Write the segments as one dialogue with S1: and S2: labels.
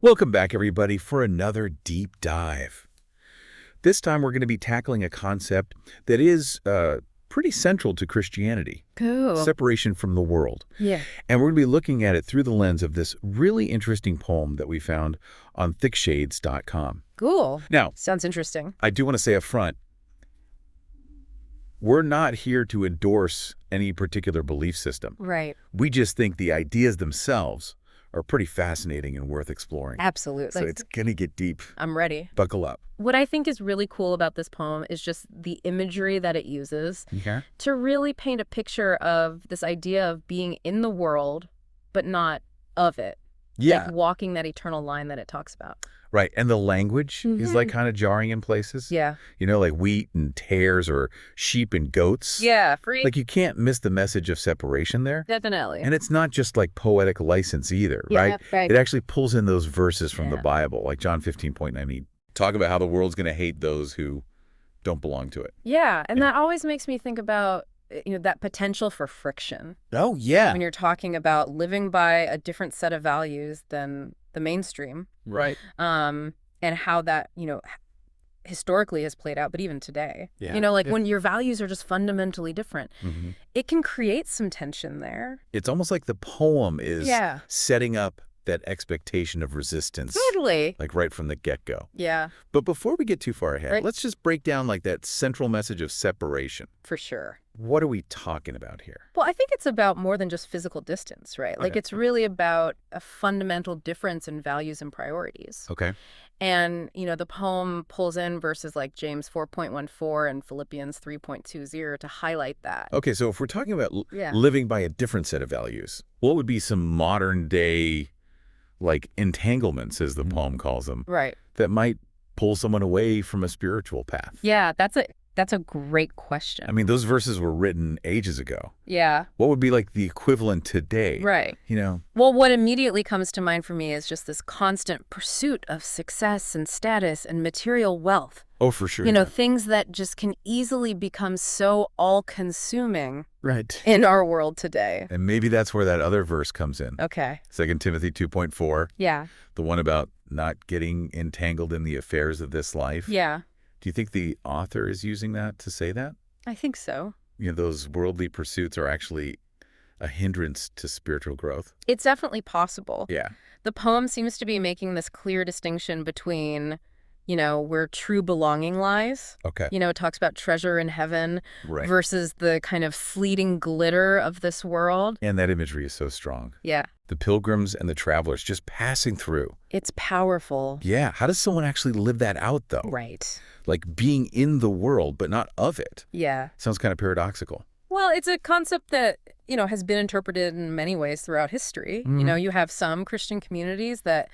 S1: Welcome back, everybody, for another deep dive. This time we're going to be tackling a concept that is pretty central to Christianity,
S2: Cool.
S1: separation from the world.
S2: Yeah.
S1: And we're going to be looking at it through the lens of this really interesting poem that we found on thickshades.com.
S2: Cool.
S1: Now,
S2: Sounds interesting.
S1: I do want to say up front, we're not here to endorse any particular belief system.
S2: Right.
S1: We just think the ideas themselves are pretty fascinating and worth exploring.
S2: Absolutely.
S1: So it's going to get deep.
S2: I'm ready.
S1: Buckle up.
S2: What I think is really cool about this poem is just the imagery that it uses
S1: Okay.
S2: to really paint a picture of this idea of being in the world, but not of it.
S1: Yeah.
S2: Like walking that eternal line that it talks about.
S1: Right. And the language is like kind of jarring in places.
S2: Yeah.
S1: You know, like wheat and tares or sheep and goats.
S2: Yeah. Free.
S1: Like you can't miss the message of separation there.
S2: Definitely.
S1: And it's not just like poetic license either,
S2: Yeah,
S1: right?
S2: right.
S1: It actually pulls in those verses from the
S2: Yeah.
S1: Bible, like John 15:19. Talk about how the world's going to hate those who don't belong to it.
S2: Yeah. And
S1: Yeah.
S2: that always makes me think about, that potential for friction.
S1: Oh, yeah.
S2: When you're talking about living by a different set of values than the mainstream.
S1: Right.
S2: And how that, historically has played out, but even today.
S1: Yeah.
S2: When your values are just fundamentally different,
S1: Mm-hmm.
S2: it can create some tension there.
S1: It's almost like the poem is
S2: Yeah.
S1: setting up that expectation of resistance,
S2: Totally.
S1: like right from the get-go.
S2: Yeah,
S1: But before we get too far ahead,
S2: Right.
S1: let's just break down like that central message of separation.
S2: for sure.
S1: What are we talking about here?
S2: Well, I think it's about more than just physical distance, right? Like
S1: Okay.
S2: it's really about a fundamental difference in values and priorities.
S1: Okay.
S2: And, the poem pulls in verses like James 4.14 and Philippians 3.20 to highlight that.
S1: Okay, so if we're talking about
S2: Yeah.
S1: living by a different set of values, what would be some modern day like entanglements, as the poem calls them,
S2: Right.
S1: that might pull someone away from a spiritual path?
S2: Yeah, that's a great question.
S1: I mean, those verses were written ages ago.
S2: Yeah.
S1: What would be like the equivalent today?
S2: Right.
S1: You know?
S2: Well, what immediately comes to mind for me is just this constant pursuit of success and status and material wealth.
S1: Oh, for sure.
S2: Things that just can easily become so all-consuming
S1: Right.
S2: in our world today.
S1: And maybe that's where that other verse comes in.
S2: Okay.
S1: 2 Timothy 2.4,
S2: Yeah.
S1: the one about not getting entangled in the affairs of this life.
S2: Yeah.
S1: Do you think the author is using that to say that?
S2: I think so.
S1: Those worldly pursuits are actually a hindrance to spiritual growth?
S2: It's definitely possible.
S1: Yeah.
S2: The poem seems to be making this clear distinction between, where true belonging lies.
S1: Okay.
S2: It talks about treasure in heaven
S1: Right.
S2: versus the kind of fleeting glitter of this world.
S1: And that imagery is so strong.
S2: Yeah.
S1: The pilgrims and the travelers just passing through.
S2: It's powerful.
S1: Yeah. How does someone actually live that out, though?
S2: Right.
S1: Like being in the world, but not of it.
S2: Yeah.
S1: Sounds kind of paradoxical.
S2: Well, it's a concept that, has been interpreted in many ways throughout history.
S1: Mhm.
S2: You have some Christian communities that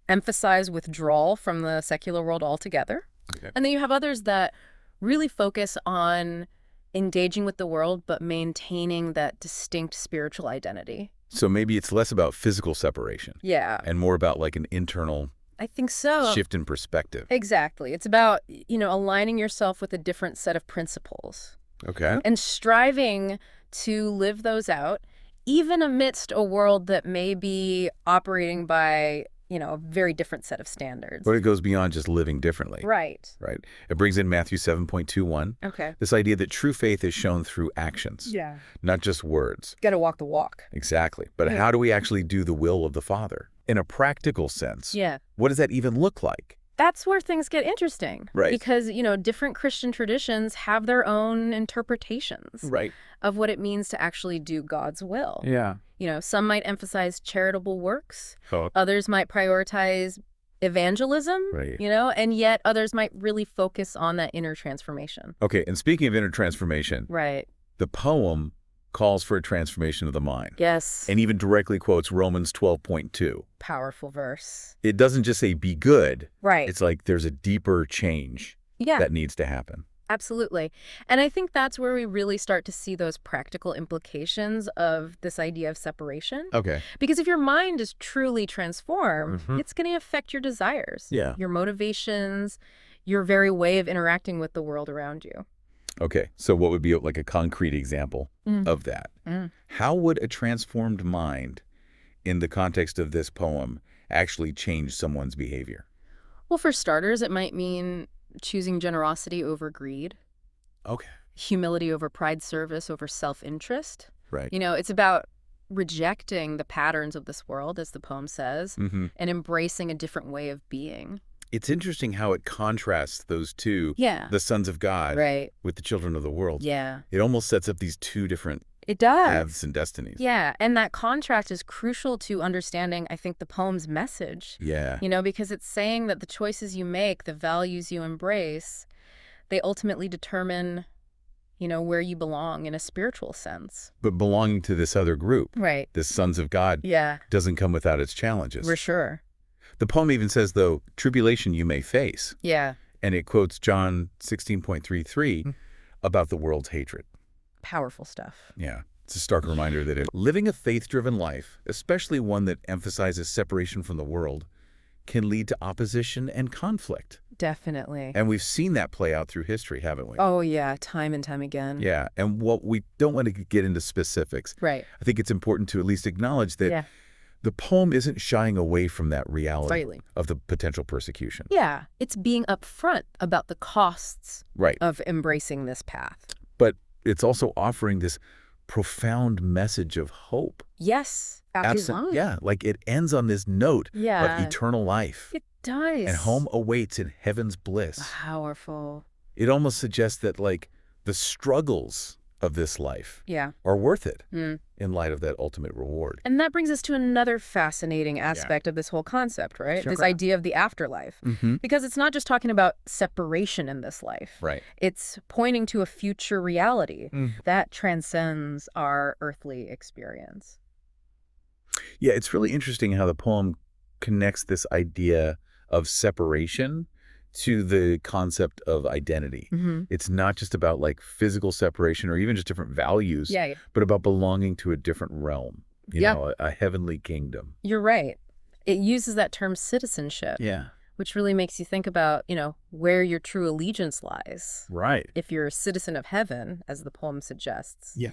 S2: emphasize withdrawal from the secular world altogether.
S1: Okay.
S2: And then you have others that really focus on engaging with the world, but maintaining that distinct spiritual identity.
S1: So maybe it's less about physical separation
S2: Yeah,
S1: and more about like an internal
S2: I think so.
S1: shift in perspective.
S2: Exactly. It's about, aligning yourself with a different set of principles
S1: Okay.
S2: and striving to live those out, even amidst a world that may be operating by, a very different set of standards.
S1: But it goes beyond just living differently.
S2: Right.
S1: Right. It brings in Matthew 7.21,
S2: Okay.
S1: this idea that true faith is shown through actions,
S2: Yeah.
S1: not just words.
S2: Got to walk the walk.
S1: Exactly. But how do we actually do the will of the Father? In a practical sense,
S2: Yeah.
S1: what does that even look like?
S2: That's where things get interesting.
S1: Right.
S2: Because, different Christian traditions have their own interpretations
S1: Right.
S2: of what it means to actually do God's will.
S1: Yeah.
S2: Some might emphasize charitable works.
S1: Oh.
S2: Others might prioritize evangelism,
S1: Right.
S2: and yet others might really focus on that inner transformation.
S1: Okay. And speaking of inner transformation,
S2: Right.
S1: the poem calls for a transformation of the mind
S2: Yes.
S1: and even directly quotes Romans 12.2.
S2: Powerful verse.
S1: It doesn't just say be good.
S2: Right.
S1: It's like there's a deeper change
S2: Yeah.
S1: that needs to happen.
S2: Absolutely. And I think that's where we really start to see those practical implications of this idea of separation.
S1: Okay.
S2: Because if your mind is truly transformed, it's going to affect your desires,
S1: Yeah.
S2: your motivations, your very way of interacting with the world around you.
S1: Okay. So what would be like a concrete example of that?
S2: Mm.
S1: How would a transformed mind in the context of this poem actually change someone's behavior?
S2: Well, for starters, it might mean choosing generosity over greed,
S1: Okay.
S2: humility over pride, service over self-interest.
S1: Right.
S2: It's about rejecting the patterns of this world, as the poem says,
S1: Mm-hmm.
S2: and embracing a different way of being.
S1: It's interesting how it contrasts those two,
S2: Yeah.
S1: the sons of God
S2: Right.
S1: with the children of the world.
S2: Yeah.
S1: It almost sets up these two different
S2: It does.
S1: paths and destinies.
S2: Yeah, and that contrast is crucial to understanding, I think, the poem's message.
S1: Yeah.
S2: Because it's saying that the choices you make, the values you embrace, they ultimately determine, where you belong in a spiritual sense.
S1: But belonging to this other group,
S2: Right.
S1: this sons of God,
S2: Yeah,
S1: doesn't come without its challenges.
S2: for sure.
S1: The poem even says, though, tribulation you may face.
S2: Yeah.
S1: And it quotes John 16.33 about the world's hatred.
S2: Powerful stuff.
S1: Yeah. It's a stark reminder that living a faith-driven life, especially one that emphasizes separation from the world, can lead to opposition and conflict.
S2: Definitely.
S1: And we've seen that play out through history, haven't we?
S2: Oh, yeah, time and time again.
S1: Yeah. And what we don't want to get into specifics.
S2: Right.
S1: I think it's important to at least acknowledge that
S2: Yeah.
S1: the poem isn't shying away from that reality
S2: Rightly.
S1: of the potential persecution.
S2: Yeah, it's being upfront about the costs
S1: Right.
S2: of embracing this path.
S1: But it's also offering this profound message of hope.
S2: Yes, absolutely.
S1: Yeah, like it ends on this note of
S2: Yeah.
S1: eternal life.
S2: It does.
S1: And home awaits in heaven's bliss.
S2: Powerful.
S1: It almost suggests that, like, the struggles of this life
S2: Yeah.
S1: are worth it
S2: Mm.
S1: in light of that ultimate reward.
S2: And that brings us to another fascinating aspect of this whole concept, right?
S1: Sure.
S2: This idea of the afterlife.
S1: Mm-hmm.
S2: Because it's not just talking about separation in this life.
S1: Right.
S2: It's pointing to a future reality
S1: Mm.
S2: that transcends our earthly experience.
S1: Yeah, it's really interesting how the poem connects this idea of separation to the concept of identity.
S2: Mm-hmm.
S1: It's not just about like physical separation or even just different values,
S2: Yeah,
S1: but about belonging to a different realm,
S2: Yep.
S1: a heavenly kingdom.
S2: You're right. It uses that term citizenship,
S1: Yeah.
S2: which really makes you think about, where your true allegiance lies.
S1: Right.
S2: If you're a citizen of heaven, as the poem suggests.
S1: Yeah.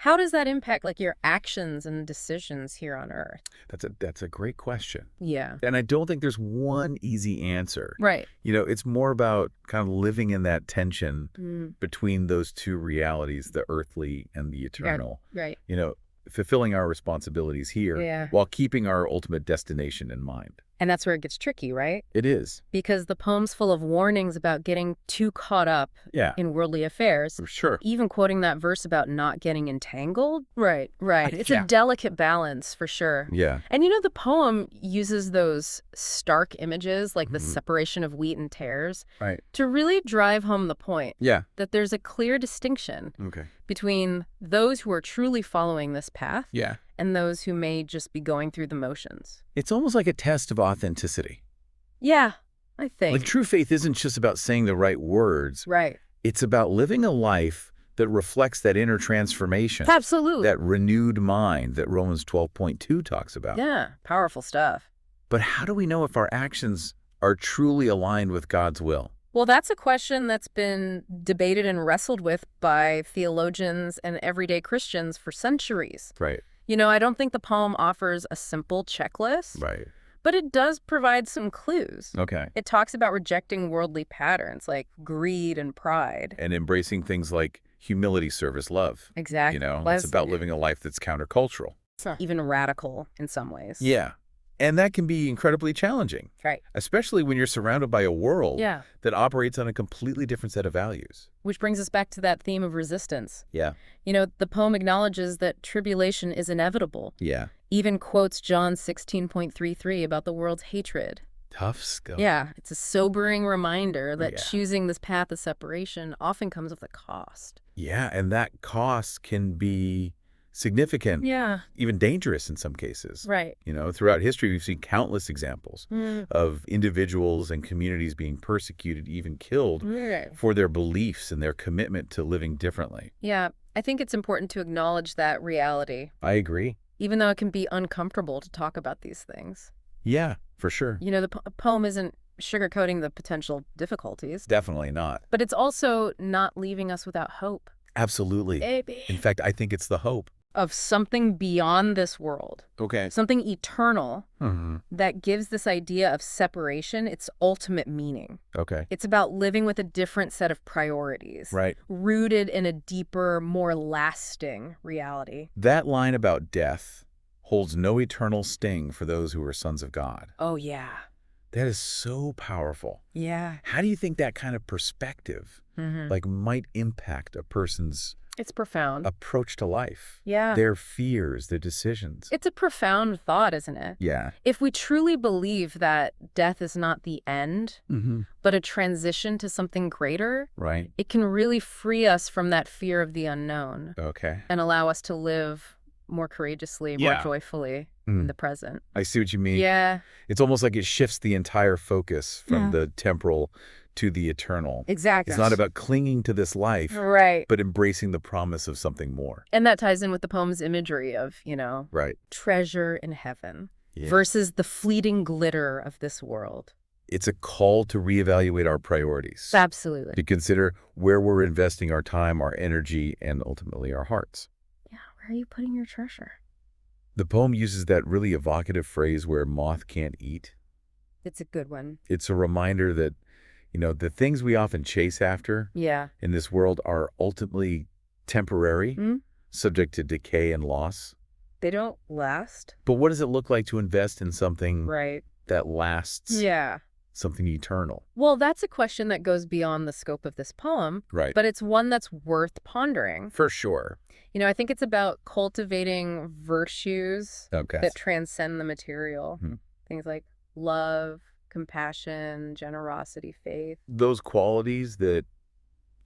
S2: How does that impact your actions and decisions here on earth?
S1: That's a great question.
S2: Yeah.
S1: And I don't think there's one easy answer.
S2: Right.
S1: It's more about kind of living in that tension
S2: Mm.
S1: between those two realities, the earthly and the eternal.
S2: Right.
S1: Fulfilling our responsibilities here
S2: Yeah.
S1: while keeping our ultimate destination in mind.
S2: And that's where it gets tricky, right?
S1: It is.
S2: Because the poem's full of warnings about getting too caught up
S1: Yeah,
S2: in worldly affairs.
S1: for sure.
S2: Even quoting that verse about not getting entangled. Right. It's
S1: Yeah.
S2: a delicate balance, for sure.
S1: Yeah.
S2: And the poem uses those stark images, like the
S1: Mhm.
S2: separation of wheat and tares,
S1: Right.
S2: to really drive home the point
S1: Yeah.
S2: that there's a clear distinction
S1: Okay.
S2: between those who are truly following this path
S1: Yeah.
S2: and those who may just be going through the motions.
S1: It's almost like a test of authenticity.
S2: Yeah, I think.
S1: Like true faith isn't just about saying the right words.
S2: Right.
S1: It's about living a life that reflects that inner transformation.
S2: Absolutely.
S1: That renewed mind that Romans 12.2 talks about.
S2: Yeah, powerful stuff.
S1: But how do we know if our actions are truly aligned with God's will?
S2: Well, that's a question that's been debated and wrestled with by theologians and everyday Christians for centuries.
S1: Right.
S2: I don't think the poem offers a simple checklist,
S1: Right.
S2: but it does provide some clues.
S1: Okay.
S2: It talks about rejecting worldly patterns like greed and pride.
S1: And embracing things like humility, service, love.
S2: Exactly.
S1: It's about living a life that's countercultural.
S2: Even radical in some ways.
S1: Yeah. And that can be incredibly challenging,
S2: Right.
S1: especially when you're surrounded by a world
S2: Yeah.
S1: that operates on a completely different set of values.
S2: Which brings us back to that theme of resistance.
S1: Yeah.
S2: The poem acknowledges that tribulation is inevitable.
S1: Yeah.
S2: Even quotes John 16.33 about the world's hatred.
S1: Tough skill.
S2: Yeah, it's a sobering reminder that
S1: Yeah.
S2: choosing this path of separation often comes with a cost.
S1: Yeah. And that cost can be significant,
S2: Yeah,
S1: even dangerous in some cases.
S2: right.
S1: Throughout history, we've seen countless examples
S2: Mm,
S1: of individuals and communities being persecuted, even killed,
S2: right.
S1: for their beliefs and their commitment to living differently.
S2: Yeah, I think it's important to acknowledge that reality,
S1: I agree.
S2: even though it can be uncomfortable to talk about these things.
S1: Yeah, for sure.
S2: The poem isn't sugarcoating the potential difficulties,
S1: Definitely not.
S2: but it's also not leaving us without hope.
S1: Absolutely.
S2: Baby.
S1: In fact, I think it's the hope.
S2: of something beyond this world,
S1: Okay.
S2: something eternal
S1: Hmm.
S2: that gives this idea of separation its ultimate meaning.
S1: Okay.
S2: It's about living with a different set of priorities,
S1: Right.
S2: rooted in a deeper, more lasting reality.
S1: That line about death holds no eternal sting for those who are sons of God.
S2: Oh, yeah.
S1: That is so powerful.
S2: Yeah.
S1: How do you think that kind of perspective, might impact a person's
S2: It's profound.
S1: approach to life?
S2: Yeah.
S1: Their fears, their decisions?
S2: It's a profound thought, isn't it?
S1: Yeah.
S2: If we truly believe that death is not the end,
S1: Mm-hmm.
S2: but a transition to something greater,
S1: Right.
S2: it can really free us from that fear of the unknown
S1: Okay.
S2: and allow us to live more courageously, more
S1: Yeah.
S2: joyfully
S1: Mm.
S2: in the present.
S1: I see what you mean.
S2: Yeah,
S1: It's almost like it shifts the entire focus from
S2: Yeah.
S1: the temporal to the eternal.
S2: exactly.
S1: It's not about clinging to this life,
S2: Right.
S1: but embracing the promise of something more.
S2: And that ties in with the poem's imagery of,
S1: Right.
S2: treasure in heaven
S1: Yeah.
S2: versus the fleeting glitter of this world.
S1: It's a call to reevaluate our priorities,
S2: Absolutely.
S1: to consider where we're investing our time, our energy, and ultimately our hearts.
S2: Yeah, where are you putting your treasure?
S1: The poem uses that really evocative phrase where moth can't eat.
S2: It's a good one.
S1: It's a reminder that, the things we often chase after
S2: Yeah.
S1: in this world are ultimately temporary,
S2: Mm?
S1: subject to decay and loss.
S2: They don't last.
S1: But what does it look like to invest in something
S2: Right.
S1: that lasts,
S2: Yeah.
S1: something eternal?
S2: Well, that's a question that goes beyond the scope of this poem,
S1: Right.
S2: but it's one that's worth pondering.
S1: For sure.
S2: I think it's about cultivating virtues
S1: Okay.
S2: that transcend the material.
S1: Hmm.
S2: Things like love, compassion, generosity, faith.
S1: Those qualities that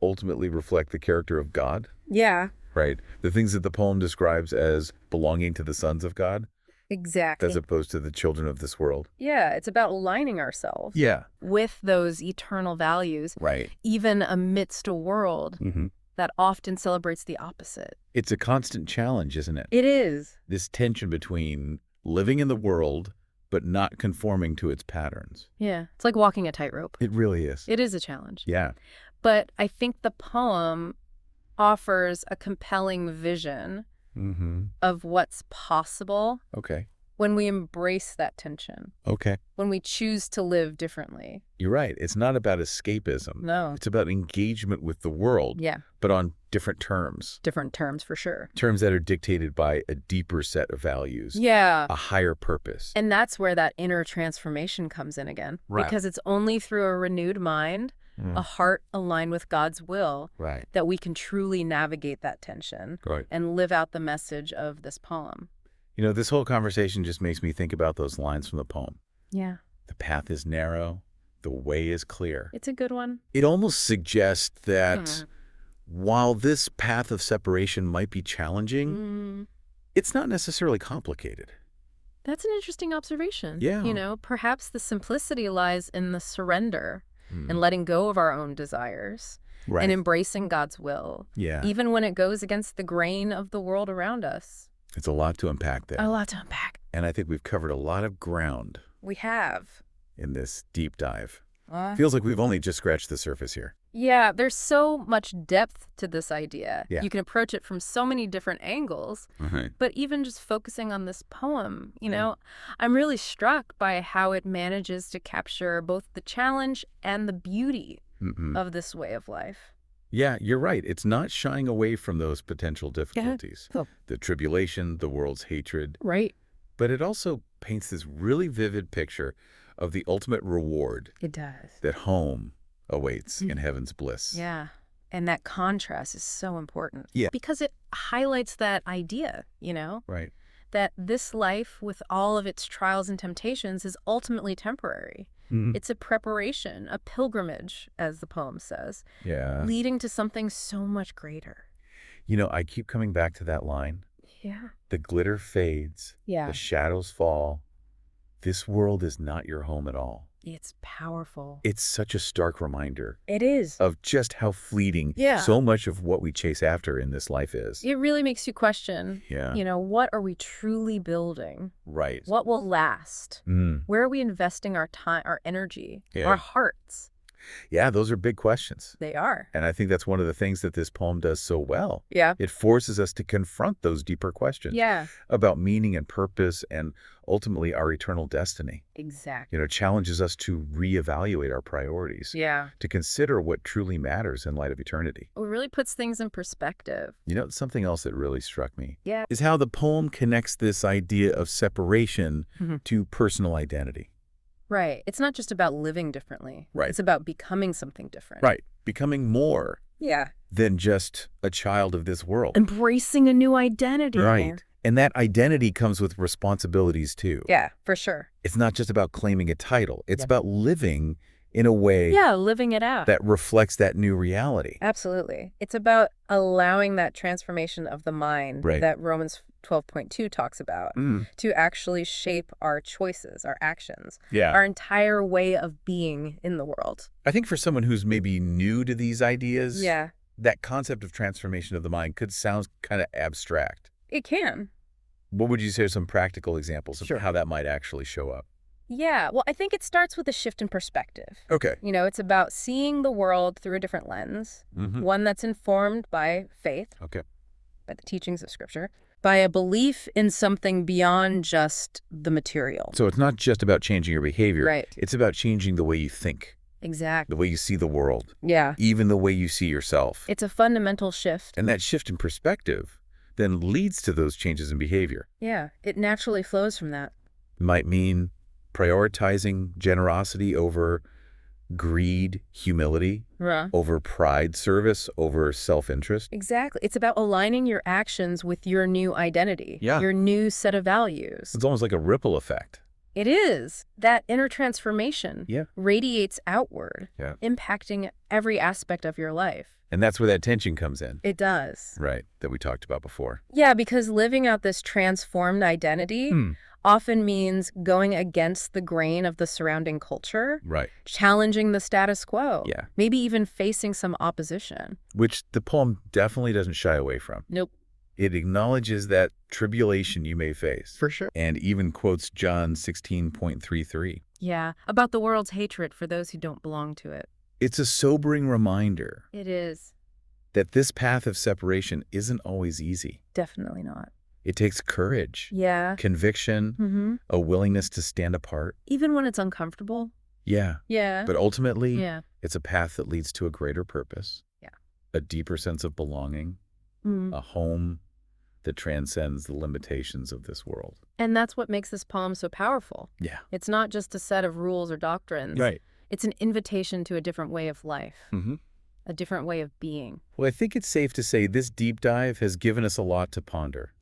S1: ultimately reflect the character of God,
S2: Yeah,
S1: right? The things that the poem describes as belonging to the sons of God,
S2: exactly.
S1: as opposed to the children of this world.
S2: Yeah, it's about aligning ourselves
S1: Yeah.
S2: with those eternal values,
S1: Right.
S2: even amidst a world
S1: Mm-hmm.
S2: that often celebrates the opposite.
S1: It's a constant challenge, isn't it?
S2: It is.
S1: This tension between living in the world but not conforming to its patterns.
S2: Yeah, it's like walking a tightrope.
S1: It really is.
S2: It is a challenge.
S1: Yeah.
S2: But I think the poem offers a compelling vision
S1: Mm-hmm.
S2: of what's possible
S1: Okay.
S2: when we embrace that tension,
S1: Okay.
S2: when we choose to live differently.
S1: You're right. It's not about escapism.
S2: No.
S1: It's about engagement with the world,
S2: Yeah,
S1: but on different terms.
S2: different terms for sure.
S1: Terms that are dictated by a deeper set of values,
S2: Yeah.
S1: a higher purpose.
S2: And that's where that inner transformation comes in again.
S1: Right.
S2: Because it's only through a renewed mind, a heart aligned with God's will,
S1: Right.
S2: that we can truly navigate that tension
S1: Right.
S2: and live out the message of this poem.
S1: This whole conversation just makes me think about those lines from the poem.
S2: Yeah.
S1: The path is narrow, the way is clear.
S2: It's a good one.
S1: It almost suggests that while this path of separation might be challenging, it's not necessarily complicated.
S2: That's an interesting observation.
S1: Yeah.
S2: Perhaps the simplicity lies in the surrender
S1: Mm.
S2: and letting go of our own desires
S1: Right.
S2: and embracing God's will,
S1: Yeah.
S2: even when it goes against the grain of the world around us.
S1: It's a lot to unpack there.
S2: A lot to unpack.
S1: And I think we've covered a lot of ground
S2: We have.
S1: in this deep dive. Feels like we've only just scratched the surface here.
S2: Yeah, there's so much depth to this idea.
S1: Yeah.
S2: You can approach it from so many different angles.
S1: Right.
S2: But even just focusing on this poem, I'm really struck by how it manages to capture both the challenge and the beauty
S1: Mm-mm.
S2: of this way of life.
S1: Yeah, you're right. It's not shying away from those potential difficulties.
S2: Oh.
S1: The tribulation, the world's hatred.
S2: Right.
S1: But it also paints this really vivid picture of the ultimate reward
S2: It does.
S1: that home awaits in heaven's bliss.
S2: Yeah. And that contrast is so important.
S1: Yeah.
S2: Because it highlights that idea,
S1: Right.
S2: that this life with all of its trials and temptations is ultimately temporary.
S1: Mhm.
S2: It's a preparation, a pilgrimage, as the poem says,
S1: Yeah.
S2: leading to something so much greater.
S1: I keep coming back to that line.
S2: Yeah.
S1: The glitter fades.
S2: Yeah.
S1: The shadows fall. This world is not your home at all.
S2: It's powerful.
S1: It's such a stark reminder
S2: It is.
S1: of just how fleeting
S2: Yeah.
S1: so much of what we chase after in this life is.
S2: It really makes you question,
S1: Yeah.
S2: what are we truly building?
S1: Right.
S2: What will last?
S1: Mm.
S2: Where are we investing our time, our energy,
S1: Yeah.
S2: our hearts?
S1: Yeah, those are big questions.
S2: They are.
S1: And I think that's one of the things that this poem does so well.
S2: Yeah.
S1: It forces us to confront those deeper questions
S2: Yeah.
S1: about meaning and purpose and ultimately our eternal destiny.
S2: Exactly.
S1: Challenges us to reevaluate our priorities,
S2: Yeah.
S1: to consider what truly matters in light of eternity.
S2: It really puts things in perspective.
S1: Something else that really struck me
S2: Yeah.
S1: is how the poem connects this idea of separation to personal identity.
S2: Right. It's not just about living differently.
S1: Right.
S2: It's about becoming something different.
S1: Right. Becoming more
S2: Yeah.
S1: than just a child of this world.
S2: Embracing a new identity.
S1: Right. And that identity comes with responsibilities too.
S2: Yeah, for sure.
S1: It's not just about claiming a title. It's about living in a way
S2: Yeah, living it out.
S1: that reflects that new reality.
S2: Absolutely. It's about allowing that transformation of the mind
S1: Right.
S2: that Romans 12.2 talks about to actually shape our choices, our actions, our entire way of being in the world.
S1: I think for someone who's maybe new to these ideas,
S2: Yeah,
S1: that concept of transformation of the mind could sound kind of abstract.
S2: it can.
S1: What would you say are some practical examples of
S2: Sure.
S1: how that might actually show up?
S2: Yeah, well, I think it starts with a shift in perspective.
S1: Okay.
S2: It's about seeing the world through a different lens, one that's informed by faith,
S1: Okay.
S2: by the teachings of Scripture, by a belief in something beyond just the material.
S1: So it's not just about changing your behavior.
S2: Right.
S1: It's about changing the way you think,
S2: Exactly.
S1: the way you see the world,
S2: Yeah.
S1: even the way you see yourself.
S2: It's a fundamental shift.
S1: And that shift in perspective then leads to those changes in behavior.
S2: Yeah, it naturally flows from that.
S1: Might mean prioritizing generosity over greed, humility, over pride, service, over self-interest.
S2: Exactly. It's about aligning your actions with your new identity,
S1: Yeah.
S2: your new set of values.
S1: It's almost like a ripple effect.
S2: It is. That inner transformation
S1: Yeah.
S2: radiates outward,
S1: Yeah.
S2: impacting every aspect of your life.
S1: And that's where that tension comes in.
S2: It does.
S1: Right, that we talked about before.
S2: Yeah, because living out this transformed identity often means going against the grain of the surrounding culture,
S1: Right.
S2: challenging the status quo,
S1: Yeah.
S2: maybe even facing some opposition.
S1: Which the poem definitely doesn't shy away from.
S2: Nope.
S1: It acknowledges that tribulation you may face.
S2: For sure.
S1: And even quotes John 16.33.
S2: Yeah, about the world's hatred for those who don't belong to it.
S1: It's a sobering reminder
S2: It is.
S1: that this path of separation isn't always easy.
S2: Definitely not.
S1: It takes courage,
S2: Yeah.
S1: conviction, a willingness to stand apart.
S2: Even when it's uncomfortable.
S1: Yeah.
S2: Yeah.
S1: But ultimately,
S2: Yeah.
S1: it's a path that leads to a greater purpose.
S2: Yeah.
S1: A deeper sense of belonging, a home that transcends the limitations of this world.
S2: And that's what makes this poem so powerful.
S1: Yeah.
S2: It's not just a set of rules or doctrines.
S1: Right.
S2: It's an invitation to a different way of life,
S1: Mm-hmm.
S2: a different way of being.
S1: Well, I think it's safe to say this deep dive has given us a lot to ponder.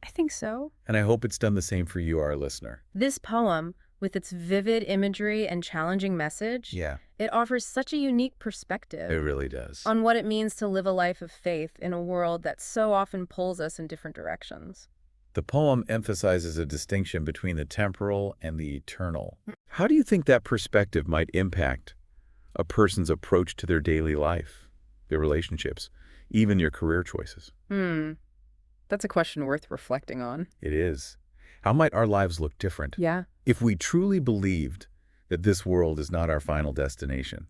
S2: I think so.
S1: And I hope it's done the same for you, our listener.
S2: This poem, with its vivid imagery and challenging message, it offers such a unique perspective
S1: It really does.
S2: on what it means to live a life of faith in a world that so often pulls us in different directions.
S1: The poem emphasizes a distinction between the temporal and the eternal. How do you think that perspective might impact a person's approach to their daily life, their relationships, even your career choices?
S2: That's a question worth reflecting on.
S1: It is. How might our lives look different
S2: Yeah.
S1: if we truly believed that this world is not our final destination,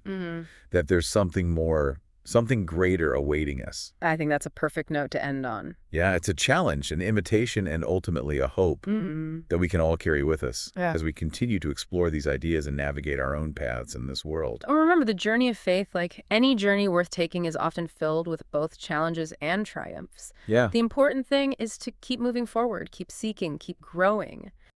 S1: that there's something more, something greater awaiting us?
S2: I think that's a perfect note to end on.
S1: Yeah, it's a challenge, an invitation, and ultimately a hope that we can all carry with us as we continue to explore these ideas and navigate our own paths in this world.
S2: Oh, remember, the journey of faith, like any journey worth taking, is often filled with both challenges and triumphs.
S1: Yeah.
S2: The important thing is to keep moving forward, keep seeking, keep growing.